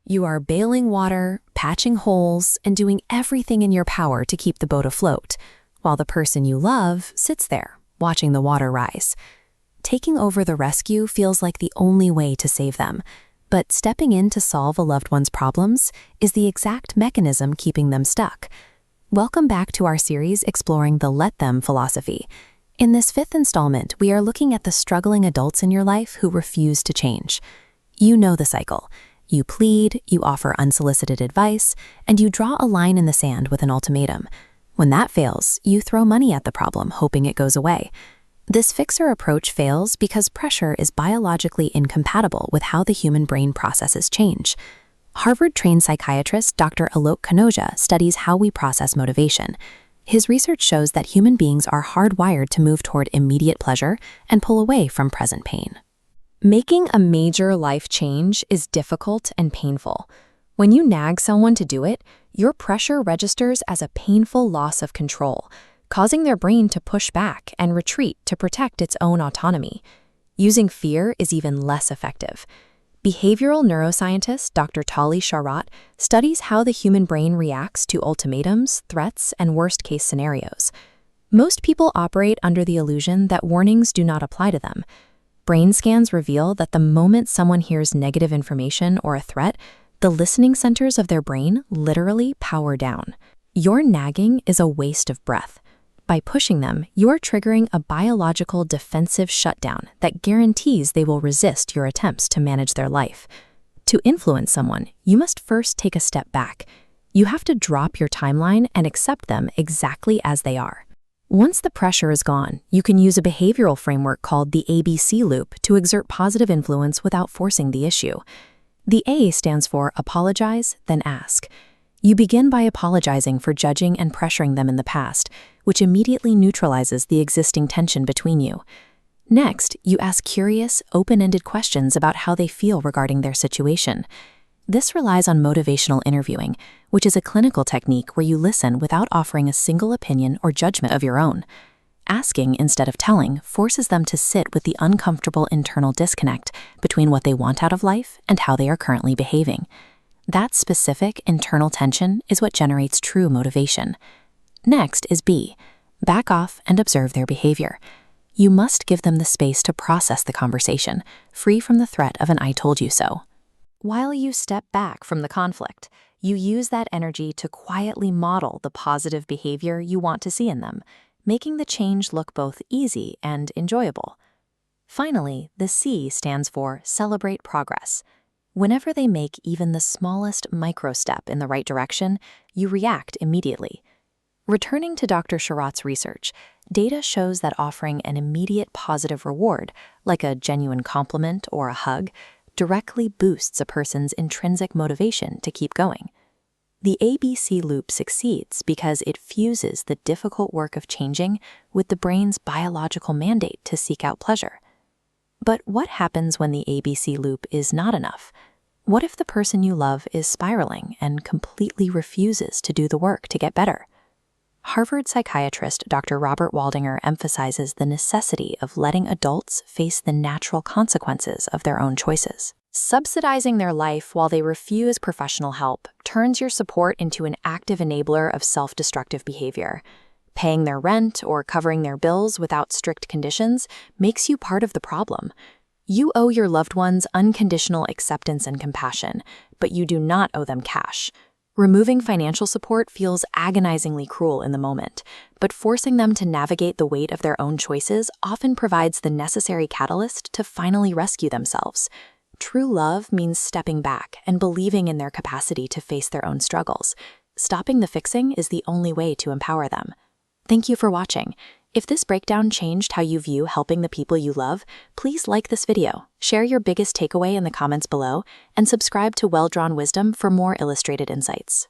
You are bailing water, patching holes, and doing everything in your power to keep the boat afloat, while the person you love sits there, watching the water rise. Taking over the rescue feels like the only way to save them, but stepping in to solve a loved one's problems is the exact mechanism keeping them stuck. Welcome back to our series exploring the Let Them philosophy. In this 5th installment, we are looking at the struggling adults in your life who refuse to change. You know the cycle. You plead, you offer unsolicited advice, and you draw a line in the sand with an ultimatum. When that fails, you throw money at the problem, hoping it goes away. This fixer approach fails because pressure is biologically incompatible with how the human brain processes change. Harvard-trained psychiatrist Dr. Alok Kanoja studies how we process motivation. His research shows that human beings are hardwired to move toward immediate pleasure and pull away from present pain. Making a major life change is difficult and painful. When you nag someone to do it, your pressure registers as a painful loss of control, causing their brain to push back and retreat to protect its own autonomy. Using fear is even less effective. Behavioral neuroscientist Dr. Tali Sharot studies how the human brain reacts to ultimatums, threats, and worst-case scenarios. Most people operate under the illusion that warnings do not apply to them. Brain scans reveal that the moment someone hears negative information or a threat, the listening centers of their brain literally power down. Your nagging is a waste of breath. By pushing them, you're triggering a biological defensive shutdown that guarantees they will resist your attempts to manage their life. To influence someone, you must first take a step back. You have to drop your timeline and accept them exactly as they are. Once the pressure is gone, you can use a behavioral framework called the ABC loop to exert positive influence without forcing the issue. The A stands for apologize, then ask. You begin by apologizing for judging and pressuring them in the past, which immediately neutralizes the existing tension between you. Next, you ask curious, open-ended questions about how they feel regarding their situation. This relies on motivational interviewing, which is a clinical technique where you listen without offering a single opinion or judgment of your own. Asking instead of telling forces them to sit with the uncomfortable internal disconnect between what they want out of life and how they are currently behaving. That specific internal tension is what generates true motivation. Next is B, back off and observe their behavior. You must give them the space to process the conversation, free from the threat of an I told you so. While you step back from the conflict, you use that energy to quietly model the positive behavior you want to see in them, making the change look both easy and enjoyable. Finally, the C stands for celebrate progress. Whenever they make even the smallest micro step in the right direction, you react immediately. Returning to Dr. Sharot's research, data shows that offering an immediate positive reward, like a genuine compliment or a hug, directly boosts a person's intrinsic motivation to keep going. The ABC loop succeeds because it fuses the difficult work of changing with the brain's biological mandate to seek out pleasure. But what happens when the ABC loop is not enough? What if the person you love is spiraling and completely refuses to do the work to get better? Harvard psychiatrist Dr. Robert Waldinger emphasizes the necessity of letting adults face the natural consequences of their own choices. Subsidizing their life while they refuse professional help turns your support into an active enabler of self-destructive behavior. Paying their rent or covering their bills without strict conditions makes you part of the problem. You owe your loved ones unconditional acceptance and compassion, but you do not owe them cash. Removing financial support feels agonizingly cruel in the moment, but forcing them to navigate the weight of their own choices often provides the necessary catalyst to finally rescue themselves. True love means stepping back and believing in their capacity to face their own struggles. Stopping the fixing is the only way to empower them. Thank you for watching. If this breakdown changed how you view helping the people you love, please like this video, share your biggest takeaway in the comments below, and subscribe to Well Drawn Wisdom for more illustrated insights.